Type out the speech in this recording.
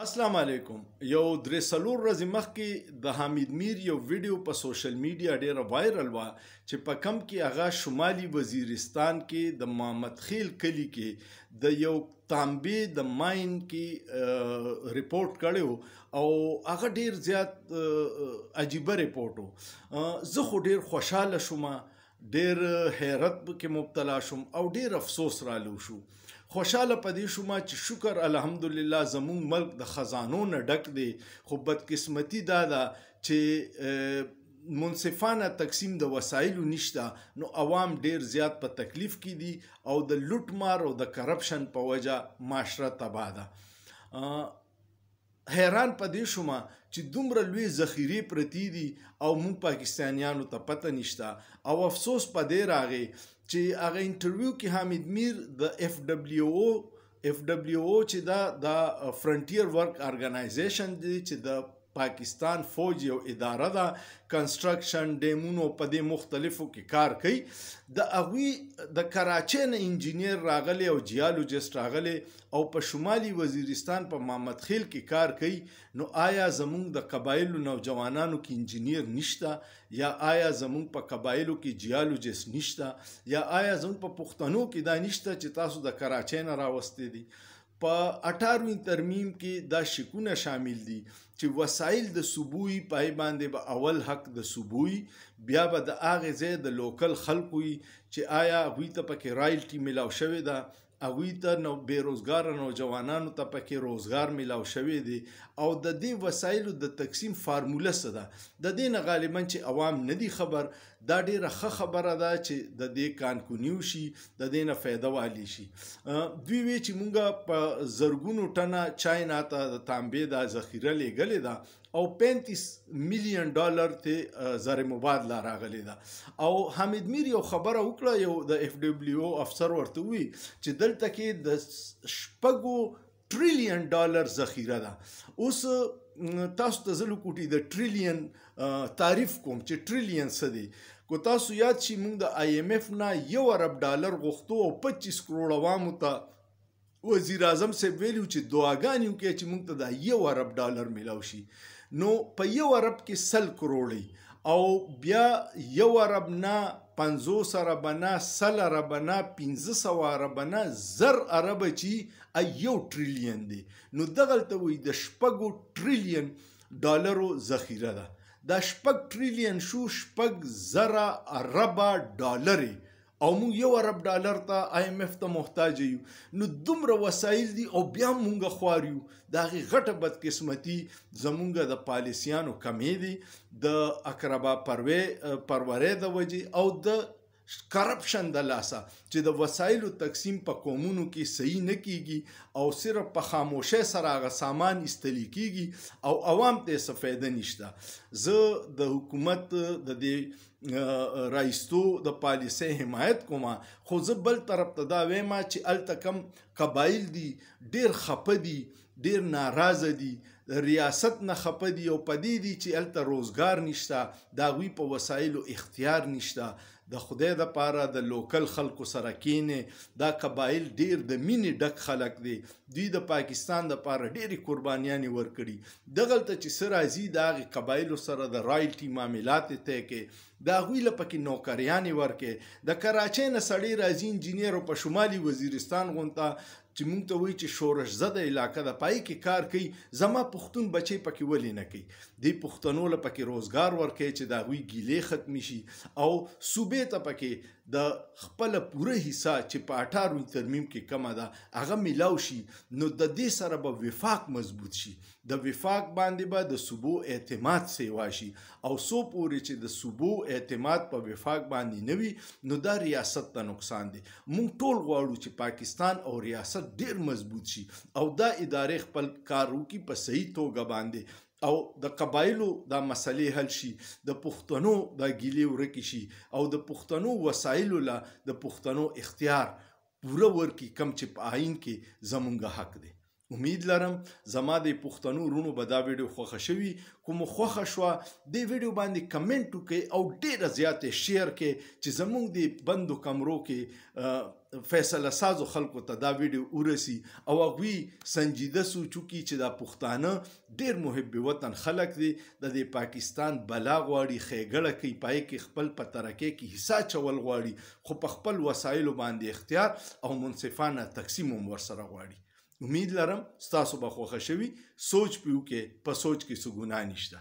السلام علیکم. یو درې څلور ورځې مخکې د حامد میر یو ویډیو په سوشل میډیا ډیره وایرل وه چې په کم کې هغه شمالي وزیرستان کې د محمد خیل کلي کې د یو تانبې د ماین کې ریپورت کړی او هغه ډیر زیات عجیبه ریپورت و. زه خو ډیر خوشحاله شوم، ډیر حیرت کې مبتلا شوم او ډیر افسوس رالو شو. خوشحاله پدې شوم چې شکر الحمدلله زمون ملک د خزانو نه ډک دی، خو بدقسمتي دا ده چې منصفانه تقسیم د وسایلو نشته، نو عوام ډیر زیات په تکلیف کې دي او د لوټ مار او د کرپشن په وجه معاشره تباه ده. حیران پدې شوم چې دومره لوی ذخیرې پرتی دي او مونږ پاکستانیانو ته پته نشته، او افسوس پدې راغی چې هغه انټرویو کې حامد میر د اف دبلیو او چې دا د فرنټیر ورک ارګنایزیشن دی چې د پاکستان فوج یو اداره ده، کنسټرکشن ډیمونو په دې مختلفو کې کار کوي، د هغوی د کراچۍ نه انجینیر راغلی او جیالوجست راغلی او په شمالي وزیرستان په محمد خیل کې کار کوي. نو آیا زمونږ د قبایلو نوجوانانو کې انجینیر نشته، یا آیا زمونږ په قبایلو کې جیالوجست نشته، یا آیا زمونږ په پښتنو کې دا نشته چې تاسو د کراچۍ نه راوستي دي؟ په 18 ترمیم کې دا شکونه شامل دي چې وسایل د صوبوي پای باندې به اول حق د صوبوي، بیا به د هغې ځای د لوکل خلکو وي چې آیا هغوی ته پکې رایلټي میلاو شوې ده، هغوی ته بېروزګاره نوجوانانو ته پکې روزګار میلاو شوی دی، او د دې وسایلو د تقسیم فارموله څه ده د دې نه غالبا چې عوام نه دي خبر. دا ډیره ښه خبره ده چې د دې کانکونیو شي، د دې نه فایده والی شي. دوی وی چې مونږ په زرګونو ټنه چاینا ته د تانبې دا ذخیره لیږلې ده او 35 میلیون ډالر ته زر مبادله راغلی ده. او حامد میر یو خبره وکړه، یو د اف دبلیو افسر ورته وی چې دلته کې د 6 ټریلیون ډالر ذخیره ده. اوس تاسو ته زه لکوټي د ټریلیون تعریف کوم چې ټریلیون څه دی. کو تاسو یاد شي مونږ د آی ایم ایف نه $1 ارب غوښتو او 25 کروڑ عوامو ته وزیر اعظم صاحب ویلو چې دعاګانې وکړي چې مونږ ته د $1 ارب میلاو شي. نو په 1 ارب کې 100 کروڑ او بیا 1 ارب نه 50 ارب نه 100 ارب نه 1500 ارب نه 1000 ارب چې 1 ټریلیون دی. نو دغلته وی د 6 ټریلیون ډالرو ذخیره ده. دا 6 ټریلیون شو 6,000 ارب ډالر، او مونږ 1 ارب ډالر ته آی ایم ایف ته محتاج یو. نو دومره وسایل دي او بیا مونږ خوار یو. د هغې غټه بدقسمتي زمونږ د پالیسیانو کمې دي، د اقربا پرورې د وجې او د کرپشن د لاسه چې د وسایلو تقسیم په قومونو کې صحیح نه کیږي او صرف په خاموشۍ سره هغه سامان ایستلی کیږي او عوام ته څه فایده نشته. زه د حکومت د دې رایستو د پالیسۍ حمایت کوم، خو زه بل طرف ته دا وایم چې هلته کم قبایل دي ډیر خفه دي، ډیر ناراضه دي، ریاست نه خفه دي او په دې دي چې هلته روزګار نشته، د هغوی په وسایلو اختیار نشته. د خدای دپاره د لوکل خلکو سره کینې. دا قبایل ډیر د مینې ډک خلک دي، دوی د پاکستان دپاره ډیرې قربانیانې ورکړي. دغلته چې څه راځي د هغې قبایلو سره د رایلټي معاملات یې طی کړي، د هغوی له پکې نوکریانې ورکړي. د کراچۍ نه سړی راځي انجینیر او په شمالي وزیرستان غونته چې مونږ ته وایي چې شورش زده علاقه ده، پای کې کار کوي. زما پښتون بچی پکې ولې نه کوي؟ دې پښتنو له پکې روزګار ورکوي چې د هغوی ګیلې ختمې شي او صوبې ته پکې د خپله پوره حصه چې په 18 ترمیم کې کمه ده هغه میلاو شي. نو د دې سره به وفاق مضبوط شي، د وفاق باندې به د صوبو اعتماد سیوا شي، او څو پورې چې د صوبو اعتماد په وفاق باندې نه وي نو دا ریاست ته نقصان دی. مونږ ټول غواړو چې پاکستان او ریاست ډیر مضبوط شي او دا ادارې خپل کار وکړي په صحیح توګه باندې، او د قبایلو دا مسلې حل شي، د پښتنو دا ګیلې ورکې شي، او د پښتنو وسایلو له د پښتنو اختیار پوره ورکړي کم چې په آئین کې زمونږ حق دی. امید لرم زما د پښتنو رونو به دا ویډیو خوښه شوي کوم خوښه شوه دې ویډیو باندې کمنټ وکړئ او ډیره زیاته شیر کړئ چې زموږ د بندو کمرو کې فیصله سازو خلکو ته دا ویډیو ورسی او هغوی سنجیده سو چونکې چې دا پښتانه ډیر محب وطن خلک دي د پاکستان بلا غواړي ښېګړه کوي پای کې خپل په ترکې کې حصہ چول غواړي خو په خپل وسایلو باندې اختیار او منصفانه تقسیم هم ورسره غواړي امید لرم ستاسو به خوښه شوي سوچ پیو کې په سوچ کې څه ګناه نشته